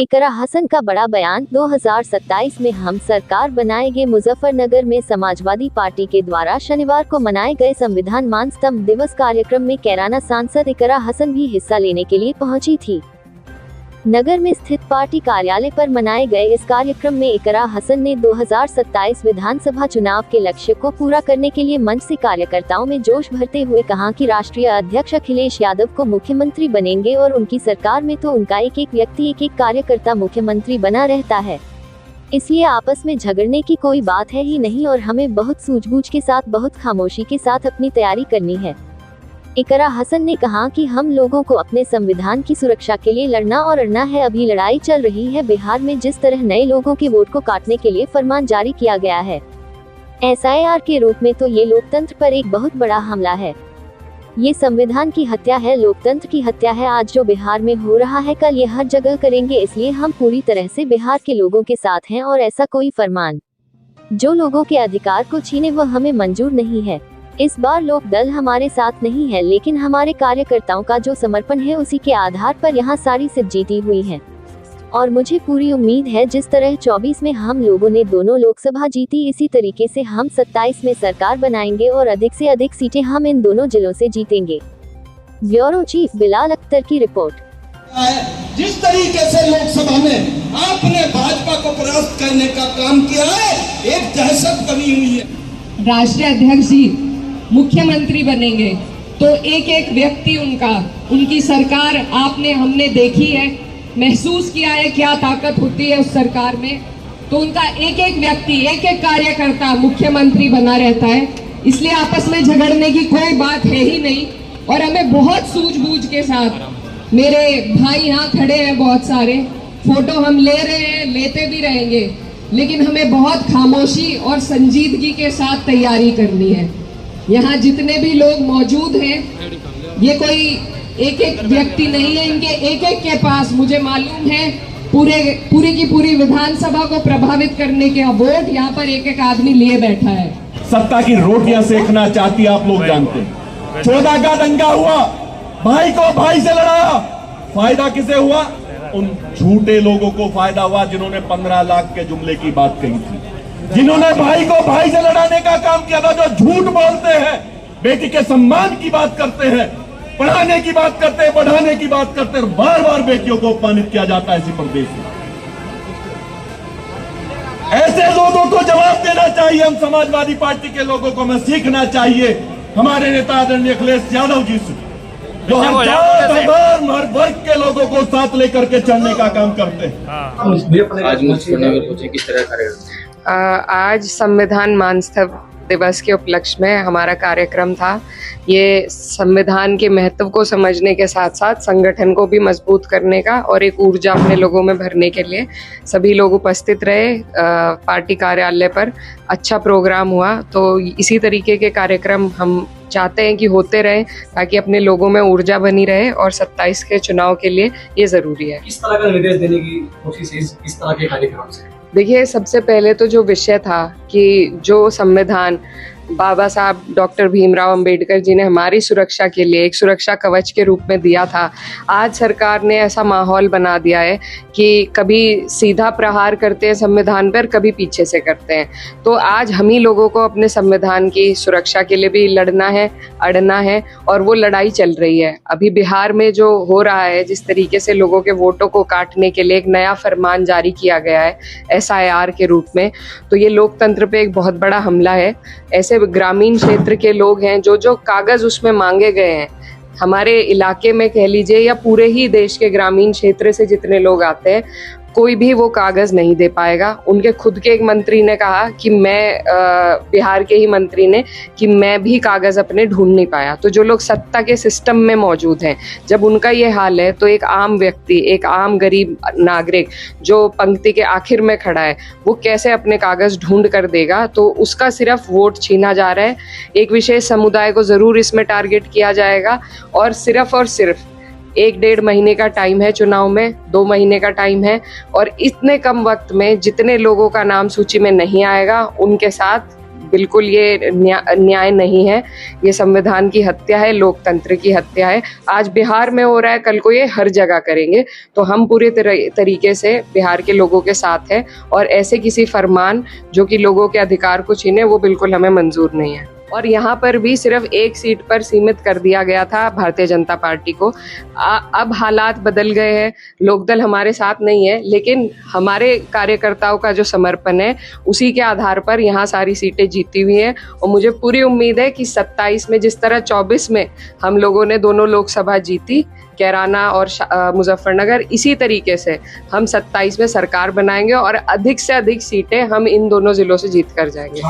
इकरा हसन का बड़ा बयान। 2027 में हम सरकार बनाएंगे। मुजफ्फरनगर में समाजवादी पार्टी के द्वारा शनिवार को मनाए गए संविधान मान स्तंभ दिवस कार्यक्रम में कैराना सांसद इकरा हसन भी हिस्सा लेने के लिए पहुंची थी। नगर में स्थित पार्टी कार्यालय पर मनाए गए इस कार्यक्रम में इकरा हसन ने 2027 विधानसभा चुनाव के लक्ष्य को पूरा करने के लिए मंच से कार्यकर्ताओं में जोश भरते हुए कहा कि राष्ट्रीय अध्यक्ष अखिलेश यादव को मुख्यमंत्री बनेंगे और उनकी सरकार में तो उनका एक एक व्यक्ति एक एक कार्यकर्ता मुख्यमंत्री बना रहता है, इसलिए आपस में झगड़ने की कोई बात है ही नहीं और हमें बहुत सूझबूझ के साथ, बहुत खामोशी के साथ अपनी तैयारी करनी है। इकरा हसन ने कहा कि हम लोगों को अपने संविधान की सुरक्षा के लिए लड़ना और अड़ना है। अभी लड़ाई चल रही है। बिहार में जिस तरह नए लोगों के वोट को काटने के लिए फरमान जारी किया गया है SIR के रूप में, तो ये लोकतंत्र पर एक बहुत बड़ा हमला है। ये संविधान की हत्या है, लोकतंत्र की हत्या है। आज जो बिहार में हो रहा है, कल ये हर जगह करेंगे। इसलिए हम पूरी तरह से बिहार के लोगों के साथ हैं और ऐसा कोई फरमान जो लोगों के अधिकार को छीने वह हमें मंजूर नहीं है। इस बार लोक दल हमारे साथ नहीं है, लेकिन हमारे कार्यकर्ताओं का जो समर्पण है उसी के आधार पर यहाँ सारी सीट जीती हुई है और मुझे पूरी उम्मीद है जिस तरह 24 में हम लोगों ने दोनों लोकसभा जीती, इसी तरीके से हम 27 में सरकार बनाएंगे और अधिक से अधिक सीटें हम इन दोनों जिलों से जीतेंगे। ब्यूरो चीफ बिलाल अख्तर की रिपोर्ट। जिस तरीके से लोकसभा में आपने भाजपा को परास्त करने का काम किया है, एक दहशत बनी हुई है। राष्ट्रीय अध्यक्ष जी मुख्यमंत्री बनेंगे तो एक एक व्यक्ति उनकी सरकार आपने हमने देखी है, महसूस किया है क्या ताकत होती है उस सरकार में। तो उनका एक एक व्यक्ति एक एक कार्यकर्ता मुख्यमंत्री बना रहता है, इसलिए आपस में झगड़ने की कोई बात है ही नहीं। और हमें बहुत सूझबूझ के साथ, मेरे भाई यहाँ खड़े हैं बहुत सारे, फोटो हम ले रहे हैं, लेते भी रहेंगे, लेकिन हमें बहुत खामोशी और संजीदगी के साथ तैयारी करनी है। यहाँ जितने भी लोग मौजूद हैं, ये कोई एक एक व्यक्ति नहीं है, इनके एक एक के पास मुझे मालूम है पूरी की पूरी विधानसभा को प्रभावित करने के वोट यहाँ पर एक एक आदमी लिए बैठा है। सत्ता की रोटियां सेकना चाहती आप लोग जानते हैं। 14 का दंगा हुआ, भाई को भाई से लड़ाया, फायदा किसे हुआ? उन झूठे लोगों को फायदा हुआ जिन्होंने 15 लाख के जुमले की बात कही थी, जिन्होंने भाई को भाई से लड़ाने का काम किया था, जो झूठ बोलते हैं, बेटी के सम्मान की बात करते हैं, पढ़ाने की बात करते हैं, बढ़ाने की बात करते हैं, बार बार बेटियों को अपमानित किया जाता है इसी प्रदेश में। ऐसे लोगों को जवाब देना चाहिए। हम समाजवादी पार्टी के लोगों को हमें सीखना चाहिए हमारे नेता आदरणीय अखिलेश यादव जी से, जो हर वर्ग के लोगों को साथ लेकर के चलने का काम करते हैं। आज संविधान मान स्तंभ दिवस के उपलक्ष्य में हमारा कार्यक्रम था। ये संविधान के महत्व को समझने के साथ साथ संगठन को भी मजबूत करने का और एक ऊर्जा अपने लोगों में भरने के लिए सभी लोग उपस्थित रहे। पार्टी कार्यालय पर अच्छा प्रोग्राम हुआ, तो इसी तरीके के कार्यक्रम हम चाहते हैं कि होते रहें ताकि अपने लोगों में ऊर्जा बनी रहे और 27 के चुनाव के लिए ये जरूरी है। किस तरह का निर्देश देने की कोशिश इस तरह के कार्यक्रम से? देखिए, सबसे पहले तो जो विषय था कि जो संविधान बाबा साहब डॉक्टर भीमराव अंबेडकर जी ने हमारी सुरक्षा के लिए एक सुरक्षा कवच के रूप में दिया था, आज सरकार ने ऐसा माहौल बना दिया है कि कभी सीधा प्रहार करते हैं संविधान पर, कभी पीछे से करते हैं। तो आज हम ही लोगों को अपने संविधान की सुरक्षा के लिए भी लड़ना है, अड़ना है, और वो लड़ाई चल रही है। अभी बिहार में जो हो रहा है, जिस तरीके से लोगों के वोटों को काटने के लिए एक नया फरमान जारी किया गया है SIR के रूप में, तो ये लोकतंत्र पे एक बहुत बड़ा हमला है। ऐसे ग्रामीण क्षेत्र के लोग हैं, जो कागज उसमें मांगे गए हैं, हमारे इलाके में कह लीजिए या पूरे ही देश के ग्रामीण क्षेत्र से जितने लोग आते हैं, कोई भी वो कागज नहीं दे पाएगा। उनके खुद के एक मंत्री ने कहा कि बिहार के ही मंत्री ने कि मैं भी कागज अपने ढूंढ नहीं पाया। तो जो लोग सत्ता के सिस्टम में मौजूद हैं, जब उनका ये हाल है, तो एक आम व्यक्ति, एक आम गरीब नागरिक जो पंक्ति के आखिर में खड़ा है, वो कैसे अपने कागज ढूंढ कर देगा? तो उसका सिर्फ वोट छीना जा रहा है। एक विशेष समुदाय को जरूर इसमें टारगेट किया जाएगा और सिर्फ 1-1.5 महीने का टाइम है चुनाव में, 2 महीने का टाइम है, और इतने कम वक्त में जितने लोगों का नाम सूची में नहीं आएगा, उनके साथ बिल्कुल ये न्याय नहीं है। ये संविधान की हत्या है, लोकतंत्र की हत्या है। आज बिहार में हो रहा है, कल को ये हर जगह करेंगे। तो हम पूरे तरीके से बिहार के लोगों के साथ हैं और ऐसे किसी फरमान जो कि लोगों के अधिकार को छीने वो बिल्कुल हमें मंजूर नहीं है। और यहाँ पर भी सिर्फ एक सीट पर सीमित कर दिया गया था भारतीय जनता पार्टी को। अब हालात बदल गए हैं, लोकदल हमारे साथ नहीं है, लेकिन हमारे कार्यकर्ताओं का जो समर्पण है उसी के आधार पर यहाँ सारी सीटें जीती हुई हैं। और मुझे पूरी उम्मीद है कि 27 में जिस तरह 24 में हम लोगों ने दोनों लोकसभा जीती, कैराना और मुजफ्फरनगर, इसी तरीके से हम 27 में सरकार बनाएंगे और अधिक से अधिक सीटें हम इन दोनों जिलों से जीत कर जाएंगे।